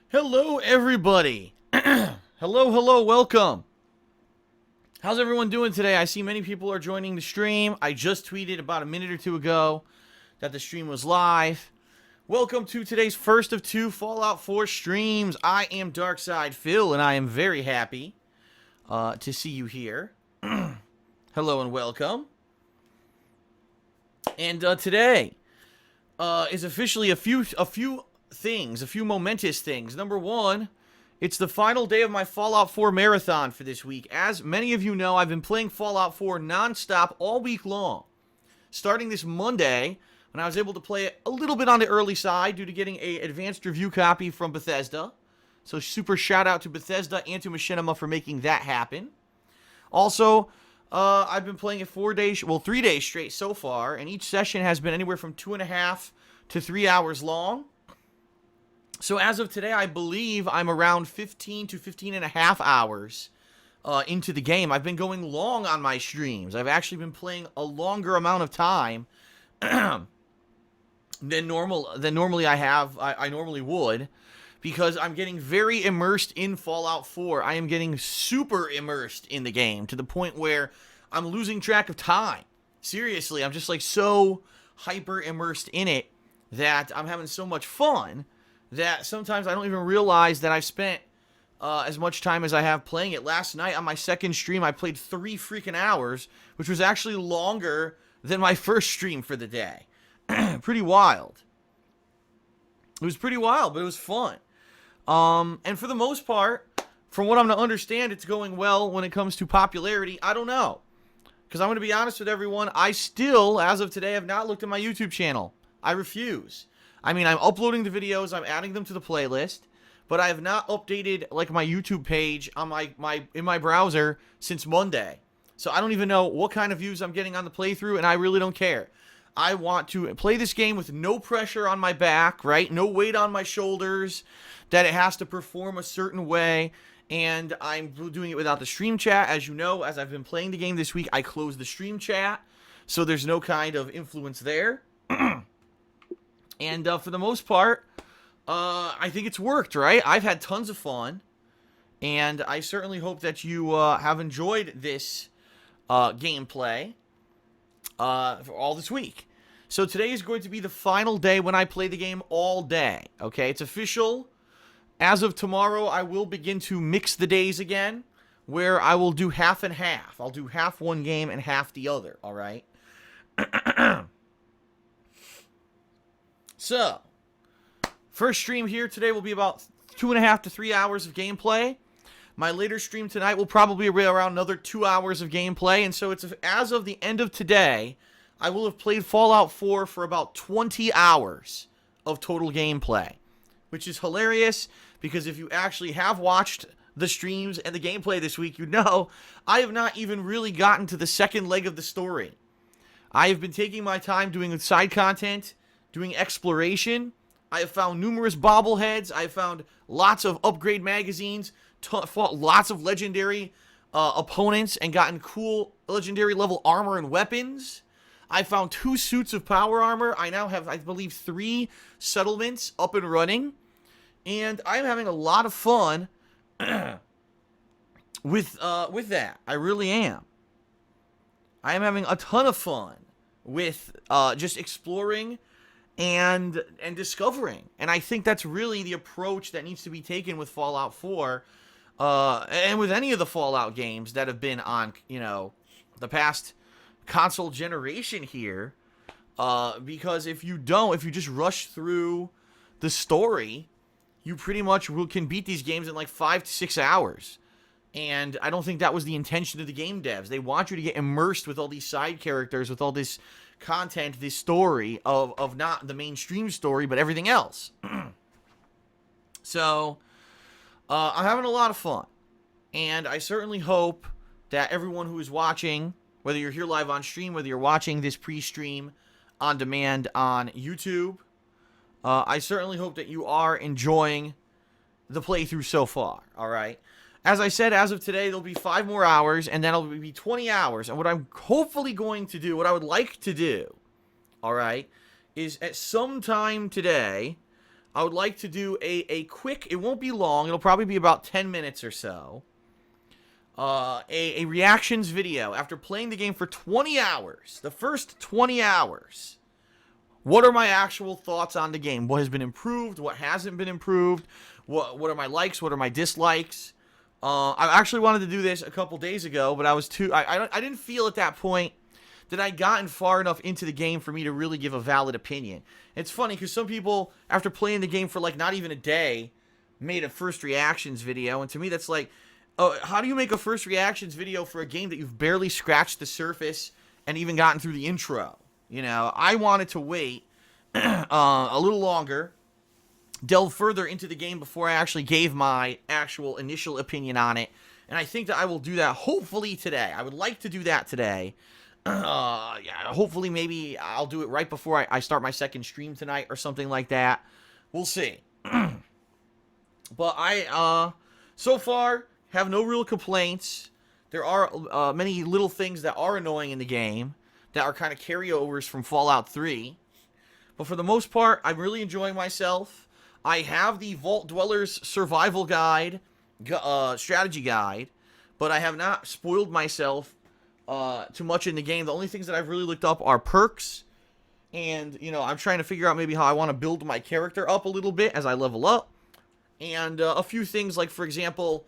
Hello, everybody. Hello, welcome. How's everyone doing today? I see many people are joining the stream. I just tweeted about a minute or two ago that the stream was live. Welcome to today's first of two Fallout 4 streams. I am Darkside Phil, and I am very happy to see you here. Hello and welcome. And today is officially a few momentous things. Number one, it's the final day of my Fallout 4 marathon for this week. As many of you know, I've been playing Fallout 4 non-stop all week long. Starting this Monday, when I was able to play it a little bit on the early side due to getting an advanced review copy from Bethesda. So super shout out to Bethesda and to Machinima for making that happen. Also, I've been playing it 3 days straight so far, and each session has been anywhere from 2.5 to 3 hours long. So as of today, I believe I'm around 15 to 15 and a half hours into the game. I've been going long on my streams. I've actually been playing a longer amount of time than normally I normally would, because I'm getting very immersed in Fallout 4. I am getting super immersed in the game to the point where I'm losing track of time. Seriously, I'm just like so hyper immersed in it that I'm having so much fun that sometimes I don't even realize that I've spent as much time as I have playing it. Last night on my second stream, I played 3 freaking hours, which was actually longer than my first stream for the day. Pretty wild. It was pretty wild, but it was fun. And for the most part, from what I'm to understand, it's going well when it comes to popularity. I don't know. Because I'm going to be honest with everyone, I still, as of today, have not looked at my YouTube channel. I refuse. I mean, I'm uploading the videos, I'm adding them to the playlist, but I have not updated like my YouTube page on in my browser since Monday. So I don't even know what kind of views I'm getting on the playthrough, and I really don't care. I want to play this game with no pressure on my back, right? No weight on my shoulders, that it has to perform a certain way, and I'm doing it without the stream chat. As you know, as I've been playing the game this week, I closed the stream chat, so there's no kind of influence there. And for the most part, I think it's worked, right? I've had tons of fun, and I certainly hope that you have enjoyed this gameplay for all this week. So today is going to be the final day when I play the game all day, okay? It's official. As of tomorrow, I will begin to mix the days again, where I will do half and half. I'll do half one game and half the other, all right? So, first stream here today will be about 2.5 to 3 hours of gameplay. My later stream tonight will probably be around another 2 hours of gameplay. And so, as of the end of today, I will have played Fallout 4 for about 20 hours of total gameplay. Which is hilarious, because if you actually have watched the streams and the gameplay this week, you know I have not even really gotten to the second leg of the story. I have been taking my time doing side content, doing exploration. I have found numerous bobbleheads. I have found lots of upgrade magazines, fought lots of legendary opponents, and gotten cool legendary level armor and weapons. I found 2 suits of power armor. I now have, I believe, 3 settlements up and running. And I'm having a lot of fun with that. I really am. I am having a ton of fun with just exploring and discovering. And I think that's really the approach that needs to be taken with Fallout 4 and with any of the Fallout games that have been on, you know, the past console generation here. Because if you just rush through the story, you pretty much can beat these games in like 5 to 6 hours. And I don't think that was the intention of the game devs. They want you to get immersed with all these side characters, with all this content, this story of not the mainstream story, but everything else. So, I'm having a lot of fun. And I certainly hope that everyone who is watching, whether you're here live on stream, whether you're watching this pre-stream on demand on YouTube, I certainly hope that you are enjoying the playthrough so far, all right? As I said, as of today, there'll be 5 more hours, and then it'll be 20 hours. And what I'm hopefully going to do, what I would like to do, all right, is at some time today, I would like to do a quick, it won't be long, it'll probably be about 10 minutes or so, a reactions video after playing the game for 20 hours, the first 20 hours. What are my actual thoughts on the game? What has been improved? What hasn't been improved? What are my likes? What are my dislikes? I actually wanted to do this a couple days ago, but I was I didn't feel at that point that I'd gotten far enough into the game for me to really give a valid opinion. It's funny because some people, after playing the game for like not even a day, made a first reactions video, and to me that's like, oh, how do you make a first reactions video for a game that you've barely scratched the surface and even gotten through the intro? You know, I wanted to wait a little longer, delve further into the game before I actually gave my actual initial opinion on it. And I think that I will do that hopefully today. I would like to do that today. Yeah, hopefully maybe I'll do it right before I start my second stream tonight or something like that. We'll see. But I, so far, have no real complaints. There are many little things that are annoying in the game that are kind of carryovers from Fallout 3. But for the most part, I'm really enjoying myself. I have the Vault Dwellers Survival Guide, strategy guide, but I have not spoiled myself too much in the game. The only things that I've really looked up are perks, and, you know, I'm trying to figure out maybe how I want to build my character up a little bit as I level up, and a few things like, for example,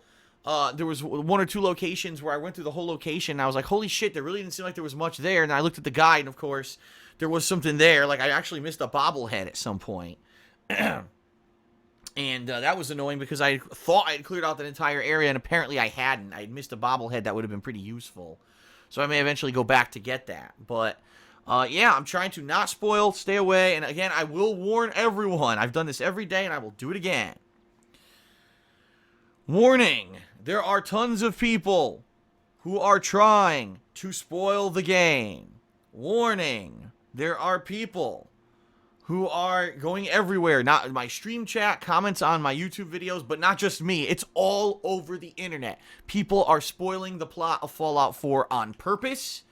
there was one or two locations where I went through the whole location, and I was like, holy shit, there really didn't seem like there was much there, and I looked at the guide, and of course, there was something there. Like, I actually missed a bobblehead at some point. And that was annoying because I thought I had cleared out that entire area, and apparently I hadn't. I had missed a bobblehead that would have been pretty useful. So I may eventually go back to get that. But, yeah, I'm trying to not spoil, stay away, and again, I will warn everyone. I've done this every day, and I will do it again. Warning! There are tons of people who are trying to spoil the game. Warning! There are people who are going everywhere. Not in my stream chat, comments on my YouTube videos, but not just me. It's all over the internet. People are spoiling the plot of Fallout 4 on purpose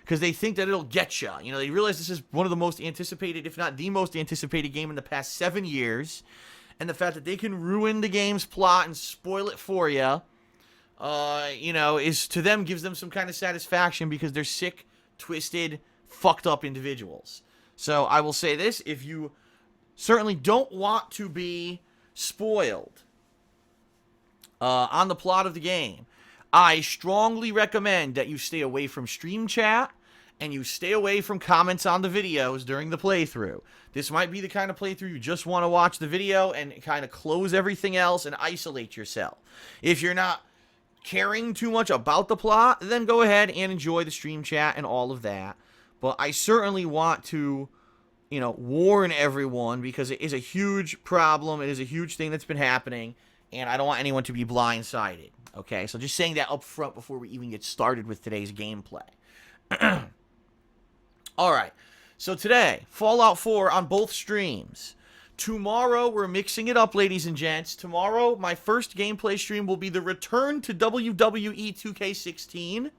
because they think that it'll get you. You know, they realize this is one of the most anticipated, if not the most anticipated game in the past 7 years. And the fact that they can ruin the game's plot and spoil it for you, you know, is to them, gives them some kind of satisfaction because they're sick, twisted, fucked up individuals. So I will say this, if you certainly don't want to be spoiled on the plot of the game, I strongly recommend that you stay away from stream chat and you stay away from comments on the videos during the playthrough. This might be the kind of playthrough you just want to watch the video and kind of close everything else and isolate yourself. If you're not caring too much about the plot, then go ahead and enjoy the stream chat and all of that. But I certainly want to, you know, warn everyone because it is a huge problem. It is a huge thing that's been happening, and I don't want anyone to be blindsided. Okay, so just saying that up front before we even get started with today's gameplay. Alright, so today, Fallout 4 on both streams. Tomorrow, we're mixing it up, ladies and gents. Tomorrow, my first gameplay stream will be the return to WWE 2K16.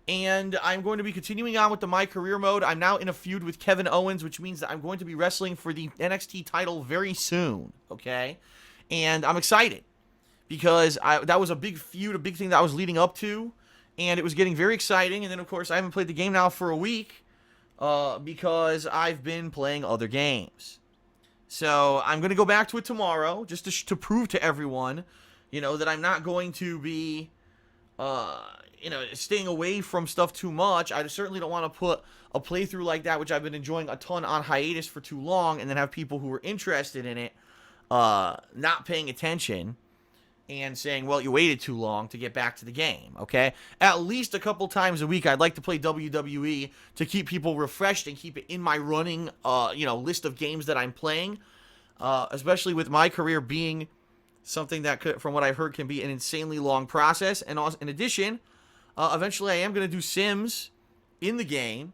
And I'm going to be continuing on with the My Career mode. I'm now in a feud with Kevin Owens, which means that I'm going to be wrestling for the NXT title very soon, okay? And I'm excited because that was a big feud, a big thing that I was leading up to, and it was getting very exciting. And then, of course, I haven't played the game now for a week because I've been playing other games. So I'm going to go back to it tomorrow just to prove to everyone, you know, that I'm not going to be... you know, staying away from stuff too much. I certainly don't want to put a playthrough like that, which I've been enjoying a ton, on hiatus for too long, and then have people who are interested in it not paying attention and saying, well, you waited too long to get back to the game, okay? At least a couple times a week, I'd like to play WWE to keep people refreshed and keep it in my running, you know, list of games that I'm playing, especially with My Career being something that, could, from what I've heard, can be an insanely long process. And also, in addition... eventually, I am going to do Sims in the game,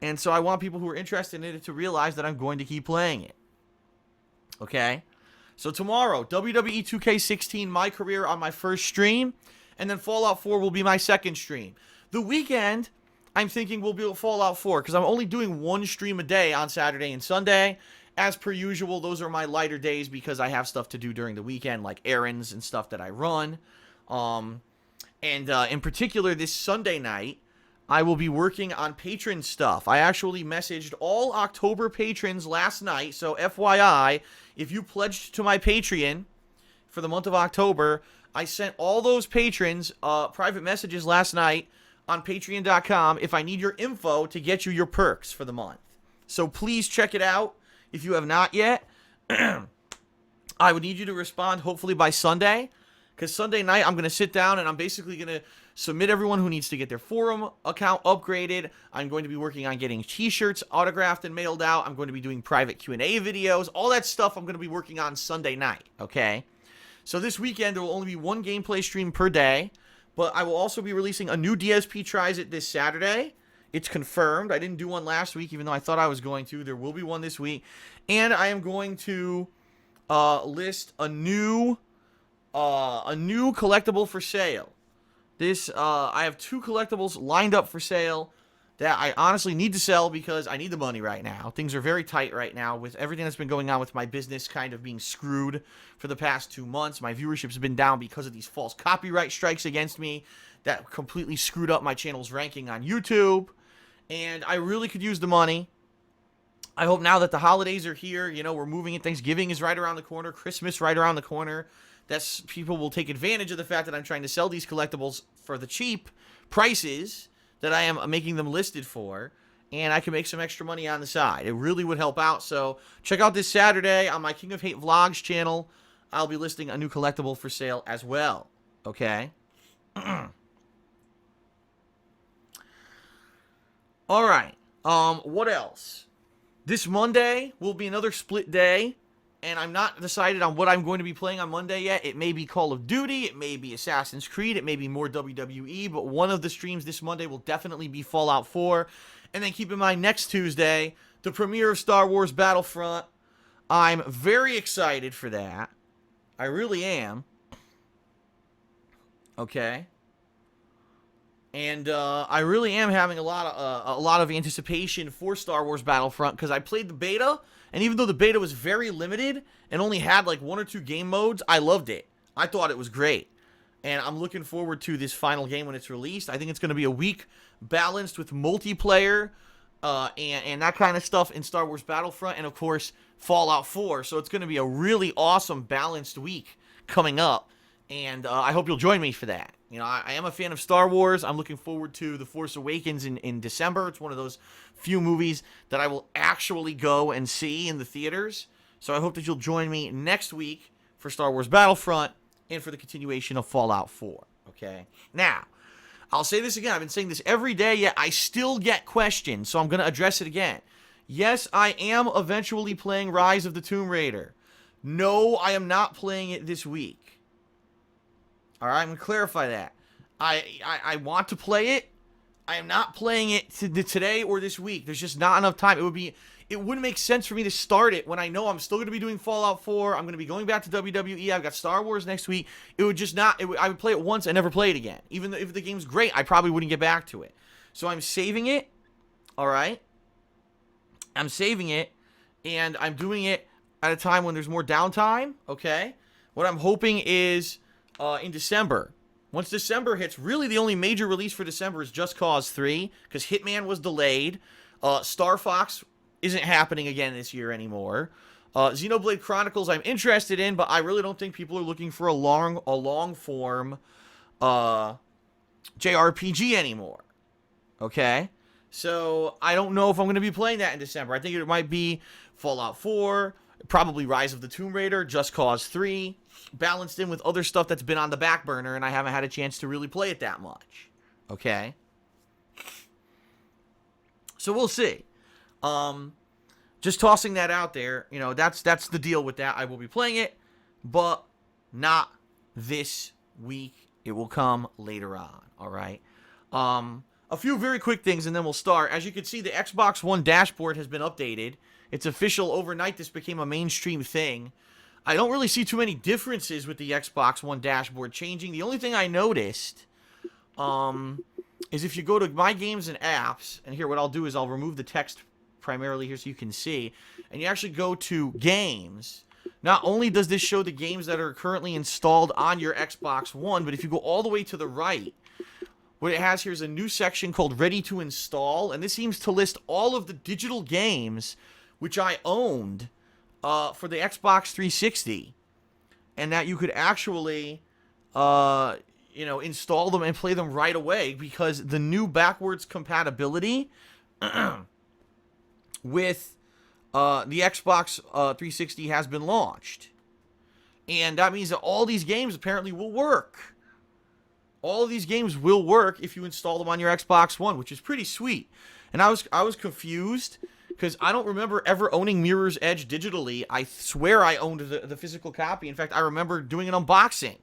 and so I want people who are interested in it to realize that I'm going to keep playing it. Okay? So tomorrow, WWE 2K16, My Career on my first stream, and then Fallout 4 will be my second stream. The weekend, I'm thinking will be Fallout 4, because I'm only doing one stream a day on Saturday and Sunday. as per usual, those are my lighter days because I have stuff to do during the weekend, like errands and stuff that I run. And in particular, this Sunday night, I will be working on patron stuff. I actually messaged all October patrons last night, so FYI, if you pledged to my Patreon for the month of October, I sent all those patrons private messages last night on patreon.com if I need your info to get you your perks for the month. So please check it out if you have not yet. I would need you to respond hopefully by Sunday, because Sunday night I'm going to sit down and I'm basically going to submit everyone who needs to get their forum account upgraded. I'm going to be working on getting t-shirts autographed and mailed out. I'm going to be doing private Q&A videos. All that stuff I'm going to be working on Sunday night, okay? So this weekend there will only be one gameplay stream per day, but I will also be releasing a new DSP Tries It this Saturday. It's confirmed. I didn't do one last week, even though I thought I was going to. There will be one this week. And I am going to list a new collectible for sale. I have 2 collectibles lined up for sale that I honestly need to sell because I need the money right now. Things are very tight right now with everything that's been going on with my business kind of being screwed for the past 2 months. My viewership's been down because of these false copyright strikes against me that completely screwed up my channel's ranking on YouTube. And I really could use the money. I hope now that the holidays are here, you know, we're moving in, Thanksgiving is right around the corner, Christmas right around the corner, that people will take advantage of the fact that I'm trying to sell these collectibles for the cheap prices that I am making them listed for, and I can make some extra money on the side. It really would help out. So check out this Saturday on my King of Hate Vlogs channel. I'll be listing a new collectible for sale as well. Okay? All right. What else? This Monday will be another split day, and I'm not decided on what I'm going to be playing on Monday yet. It may be Call of Duty, it may be Assassin's Creed, it may be more WWE, but one of the streams this Monday will definitely be Fallout 4. And then keep in mind, next Tuesday, the premiere of Star Wars Battlefront. I'm very excited for that. I really am. Okay. And I really am having a lot of anticipation for Star Wars Battlefront because I played the beta, and even though the beta was very limited and only had like 1 or 2 game modes, I loved it. I thought it was great. And I'm looking forward to this final game when it's released. I think it's going to be a week balanced with multiplayer and that kind of stuff in Star Wars Battlefront, and of course Fallout 4. So it's going to be a really awesome balanced week coming up, and I hope you'll join me for that. You know, I am a fan of Star Wars. I'm looking forward to The Force Awakens in December. It's one of those few movies that I will actually go and see in the theaters. So I hope that you'll join me next week for Star Wars Battlefront and for the continuation of Fallout 4. Okay? Now, I'll say this again. I've been saying this every day, yet I still get questions, so I'm going to address it again. Yes, I am eventually playing Rise of the Tomb Raider. No, I am not playing it this week. All right, I'm going to clarify that. I want to play it. I am not playing it today or this week. There's just not enough time. It wouldn't make sense for me to start it when I know I'm still going to be doing Fallout 4. I'm going to be going back to WWE. I've got Star Wars next week. It would just not... I would play it once and never play it again. Even if the game's great, I probably wouldn't get back to it. So I'm saving it. All right? I'm saving it, and I'm doing it at a time when there's more downtime. Okay? What I'm hoping is... in December. Once December hits, really the only major release for December is Just Cause 3, because Hitman was delayed. Star Fox isn't happening again this year anymore. Xenoblade Chronicles I'm interested in, but I really don't think people are looking for a long form JRPG anymore. Okay? So I don't know if I'm going to be playing that in December. I think it might be Fallout 4, probably Rise of the Tomb Raider, Just Cause 3, balanced in with other stuff that's been on the back burner and I haven't had a chance to really play it that much. Okay? So we'll see. Just tossing that out there, you know, that's the deal with that. I will be playing it, but not this week. It will come later on, all right? A few very quick things and then we'll start. As you can see, the Xbox One dashboard has been updated. It's official. Overnight, this became a mainstream thing. I don't really see too many differences with the Xbox One dashboard changing. The only thing I noticed is if you go to My Games and Apps, and here what I'll do is I'll remove the text primarily here so you can see, and you actually go to games, not only does this show the games that are currently installed on your Xbox One, but if you go all the way to the right, what it has here is a new section called Ready to Install, and this seems to list all of the digital games which I owned for the Xbox 360, and that you could actually, install them and play them right away because the new backwards compatibility with the Xbox 360 has been launched. And that means that all these games apparently will work. All of these games will work if you install them on your Xbox One, which is pretty sweet. And I was confused because I don't remember ever owning Mirror's Edge digitally. I swear I owned the physical copy. In fact, I remember doing an unboxing.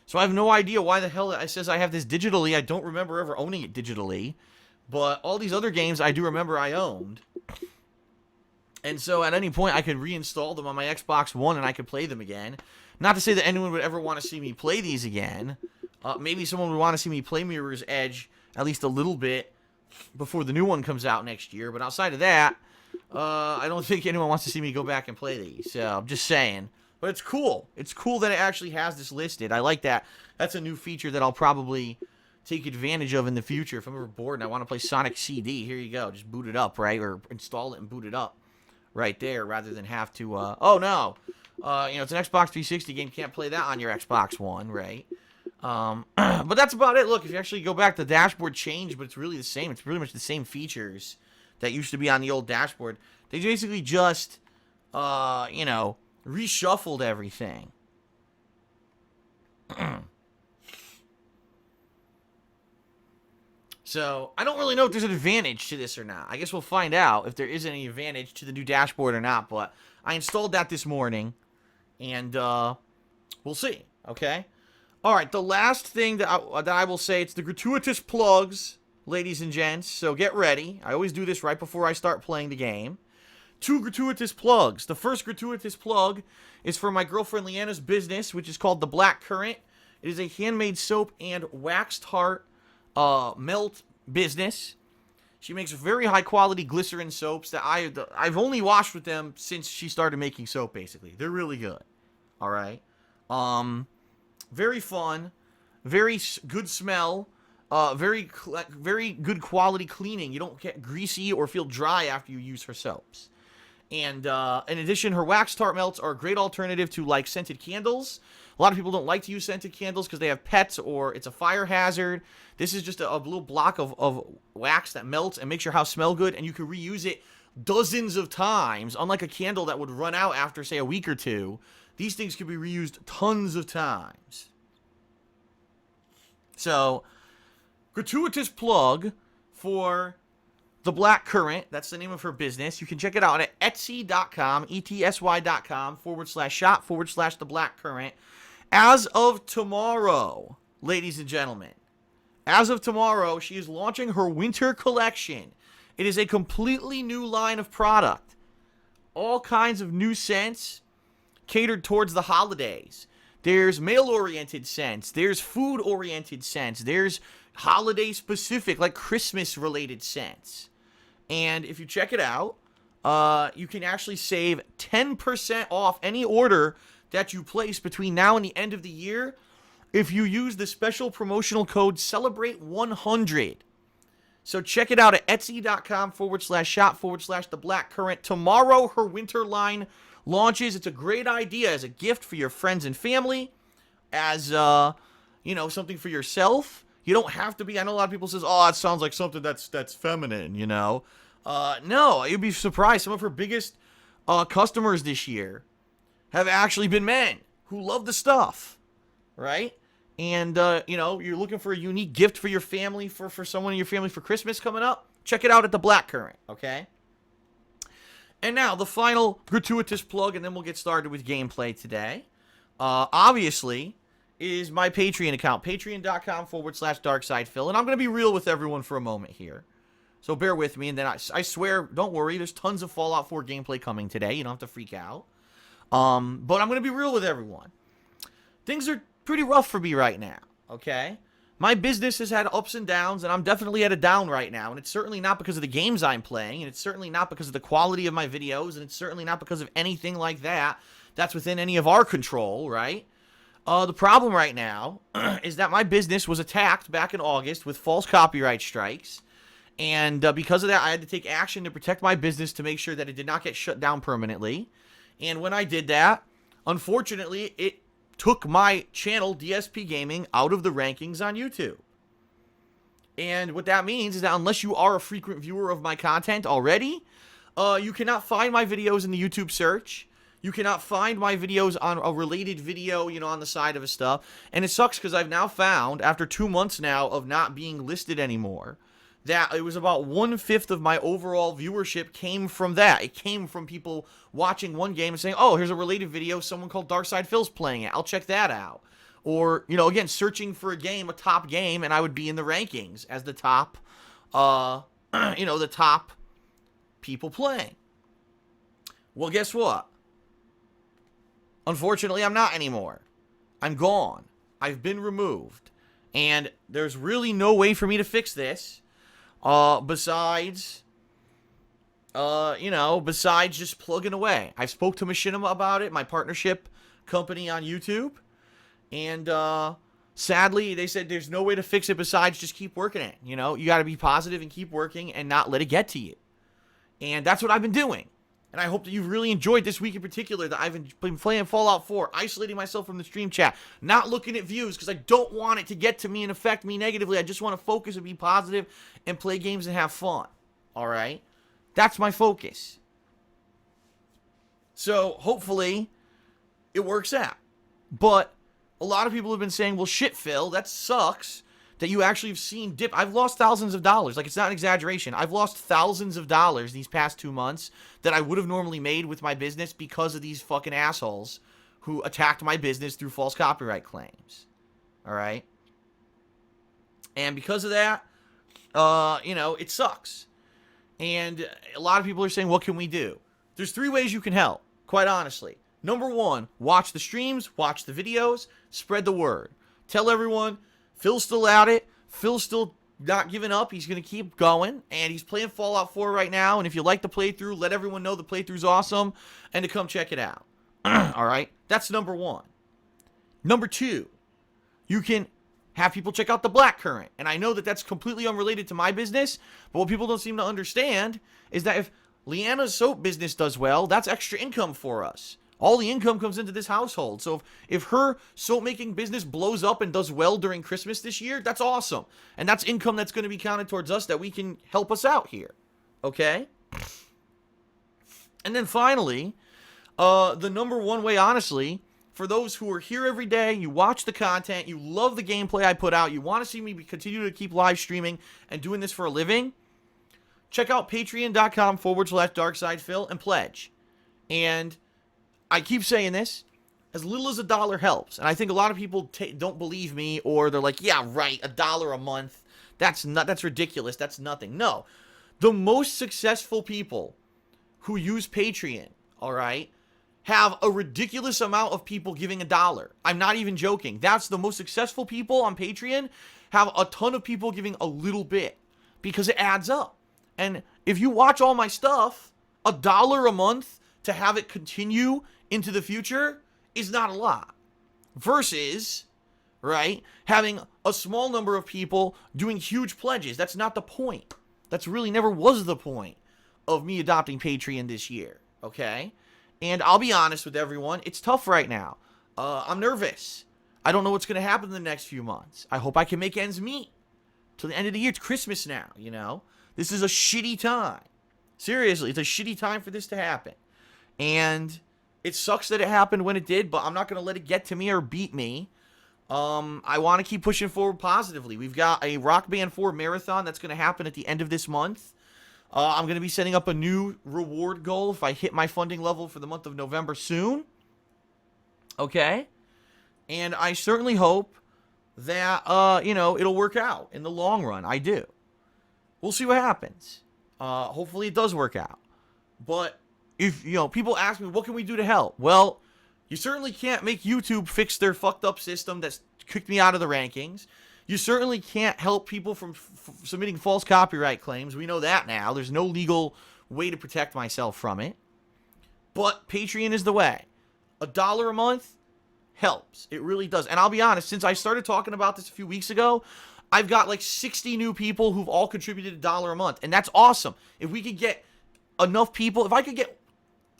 So I have no idea why the hell it says I have this digitally. I don't remember ever owning it digitally. But all these other games I do remember I owned. And so at any point I could reinstall them on my Xbox One and I could play them again. Not to say that anyone would ever want to see me play these again. Maybe someone would want to see me play Mirror's Edge at least a little bit before the new one comes out next year. But outside of that, I don't think anyone wants to see me go back and play these. So I'm just saying. But it's cool. It's cool that it actually has this listed. I like that. That's a new feature that I'll probably take advantage of in the future. If I'm ever bored and I want to play Sonic CD, here you go. Just boot it up, right? Or install it and boot it up right there rather than have to, oh no. It's an Xbox 360 game. Can't play that on your Xbox One, right? But that's about it. Look, if you actually go back, the dashboard changed, but it's really the same. It's pretty much the same features that used to be on the old dashboard. They basically just, reshuffled everything. So, I don't really know if there's an advantage to this or not. I guess we'll find out if there is any advantage to the new dashboard or not, but I installed that this morning, and we'll see, okay? Alright, the last thing that I will say, it's the gratuitous plugs, ladies and gents, so get ready. I always do this right before I start playing the game. 2 gratuitous plugs. The first gratuitous plug is for my girlfriend Leanna's business, which is called the Blackcurrant. It is a handmade soap and waxed heart melt business. She makes very high quality glycerin soaps that I've only washed with them since she started making soap, basically. They're really good. Alright. Very fun. Very good smell. Very good quality cleaning. You don't get greasy or feel dry after you use her soaps. And in addition, her wax tart melts are a great alternative to like scented candles. A lot of people don't like to use scented candles because they have pets or it's a fire hazard. This is just a little block of wax that melts and makes your house smell good, and you can reuse it dozens of times. Unlike a candle that would run out after, say, a week or two, these things can be reused tons of times. So, gratuitous plug for the Blackcurrant. That's the name of her business. You can check it out at etsy.com, etsy.com /shop/the Blackcurrant. As of tomorrow, ladies and gentlemen, as of tomorrow, she is launching her winter collection. It is a completely new line of product. All kinds of new scents catered towards the holidays. There's male-oriented scents. There's food-oriented scents. There's holiday-specific, like Christmas-related scents. And if you check it out, you can actually save 10% off any order that you place between now and the end of the year if you use the special promotional code CELEBRATE100. So check it out at etsy.com /shop/the Blackcurrant. Tomorrow, her winter line launches. It's a great idea as a gift for your friends and family, as, something for yourself. You don't have to be, I know a lot of people says, oh, it sounds like something that's feminine, No, you'd be surprised. Some of her biggest customers this year have actually been men who love the stuff, right? And, you're looking for a unique gift for your family, for someone in your family for Christmas coming up. Check it out at the Blackcurrant, okay? And now, the final gratuitous plug, and then we'll get started with gameplay today. Obviously, is my Patreon account, patreon.com /DarkSidePhil. And I'm going to be real with everyone for a moment here. So bear with me, and then I swear, don't worry, there's tons of Fallout 4 gameplay coming today. You don't have to freak out. But I'm going to be real with everyone. Things are pretty rough for me right now, okay? My business has had ups and downs, and I'm definitely at a down right now. And it's certainly not because of the games I'm playing, and it's certainly not because of the quality of my videos, and it's certainly not because of anything like that that's within any of our control, right? The problem right now is that my business was attacked back in August with false copyright strikes. And because of that, I had to take action to protect my business to make sure that it did not get shut down permanently. And when I did that, unfortunately, it took my channel, DSPGaming, out of the rankings on YouTube. And what that means is that unless you are a frequent viewer of my content already, you cannot find my videos in the YouTube search. You cannot find my videos on a related video, on the side of a stuff. And it sucks because I've now found, after 2 months now of not being listed anymore, that it was about 1/5 of my overall viewership came from that. It came from people watching one game and saying, oh, here's a related video, someone called Darkside Phil's playing it. I'll check that out. Or, again, searching for a top game, and I would be in the rankings as the top, the top people playing. Well, guess what? Unfortunately, I'm not anymore. I'm gone. I've been removed. And there's really no way for me to fix this. Besides just plugging away. I spoke to Machinima about it, my partnership company on YouTube, and sadly, they said there's no way to fix it besides just keep working it. You got to be positive and keep working and not let it get to you. And that's what I've been doing. And I hope that you've really enjoyed this week in particular that I've been playing Fallout 4, isolating myself from the stream chat, not looking at views because I don't want it to get to me and affect me negatively. I just want to focus and be positive and play games and have fun. All right? That's my focus. So hopefully it works out. But a lot of people have been saying, well, shit, Phil, that sucks that you actually have seen dip. I've lost thousands of dollars. Like, it's not an exaggeration. I've lost thousands of dollars these past 2 months that I would have normally made with my business because of these fucking assholes who attacked my business through false copyright claims. All right? And because of that, it sucks. And a lot of people are saying, what can we do? There's 3 ways you can help, quite honestly. Number 1, watch the streams, watch the videos, spread the word. Tell everyone, Phil's still at it. Phil's still not giving up. He's going to keep going. And he's playing Fallout 4 right now. And if you like the playthrough, let everyone know the playthrough's awesome and to come check it out. All right? That's number 1. Number 2, you can have people check out the blackcurrant. And I know that that's completely unrelated to my business. But what people don't seem to understand is that if Leanna's soap business does well, that's extra income for us. All the income comes into this household. So if her soap-making business blows up and does well during Christmas this year, that's awesome. And that's income that's going to be counted towards us that we can help us out here. Okay? And then finally, the number 1 way, honestly, for those who are here every day, you watch the content, you love the gameplay I put out, you want to see me continue to keep live streaming and doing this for a living, check out patreon.com/DarksidePhil and pledge. And I keep saying this, as little as $1 helps. And I think a lot of people don't believe me, or they're like, yeah, right, $1 a month. That's ridiculous. That's nothing. No. The most successful people who use Patreon, all right, have a ridiculous amount of people giving $1. I'm not even joking. That's the most successful people on Patreon have a ton of people giving a little bit because it adds up. And if you watch all my stuff, $1 a month to have it continue into the future is not a lot. Versus, right, having a small number of people doing huge pledges. That's not the point. That's really never was the point of me adopting Patreon this year, okay? And I'll be honest with everyone, it's tough right now. I'm nervous. I don't know what's going to happen in the next few months. I hope I can make ends meet till the end of the year. It's Christmas now, This is a shitty time. Seriously, it's a shitty time for this to happen. And it sucks that it happened when it did, but I'm not going to let it get to me or beat me. I want to keep pushing forward positively. We've got a Rock Band 4 marathon that's going to happen at the end of this month. I'm going to be setting up a new reward goal if I hit my funding level for the month of November soon. Okay? And I certainly hope that, it'll work out in the long run. I do. We'll see what happens. Hopefully it does work out. But if, people ask me, what can we do to help? Well, you certainly can't make YouTube fix their fucked up system that's kicked me out of the rankings. You certainly can't help people from submitting false copyright claims. We know that now. There's no legal way to protect myself from it. But Patreon is the way. $1 a month helps. It really does. And I'll be honest, since I started talking about this a few weeks ago, I've got like 60 new people who've all contributed $1 a month. And that's awesome. If we could get enough people, if I could get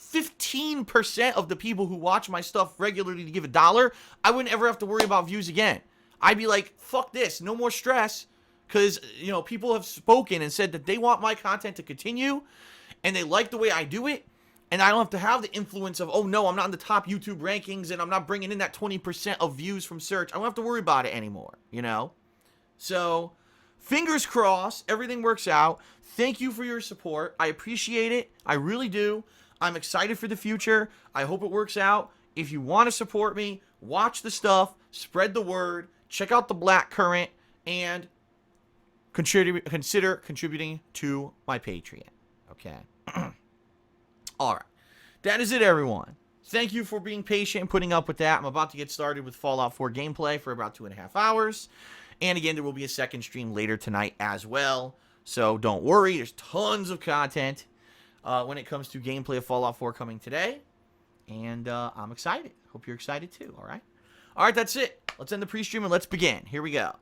15% of the people who watch my stuff regularly to give $1, I wouldn't ever have to worry about views again. I'd be like, fuck this, no more stress. Because, you know, people have spoken and said that they want my content to continue. And they like the way I do it. And I don't have to have the influence of, oh no, I'm not in the top YouTube rankings and I'm not bringing in that 20% of views from search. I don't have to worry about it anymore, you know? So, fingers crossed, everything works out. Thank you for your support. I appreciate it. I really do. I'm excited for the future. I hope it works out. If you want to support me, watch the stuff, spread the word, check out the blackcurrant, and consider contributing to my Patreon. Okay? All right. That is it, everyone. Thank you for being patient and putting up with that. I'm about to get started with Fallout 4 gameplay for about 2.5 hours. And again, there will be a second stream later tonight as well. So don't worry. There's tons of content when it comes to gameplay of Fallout 4 coming today. And I'm excited. Hope you're excited too, all right? All right, that's it. Let's end the pre-stream and let's begin. Here we go.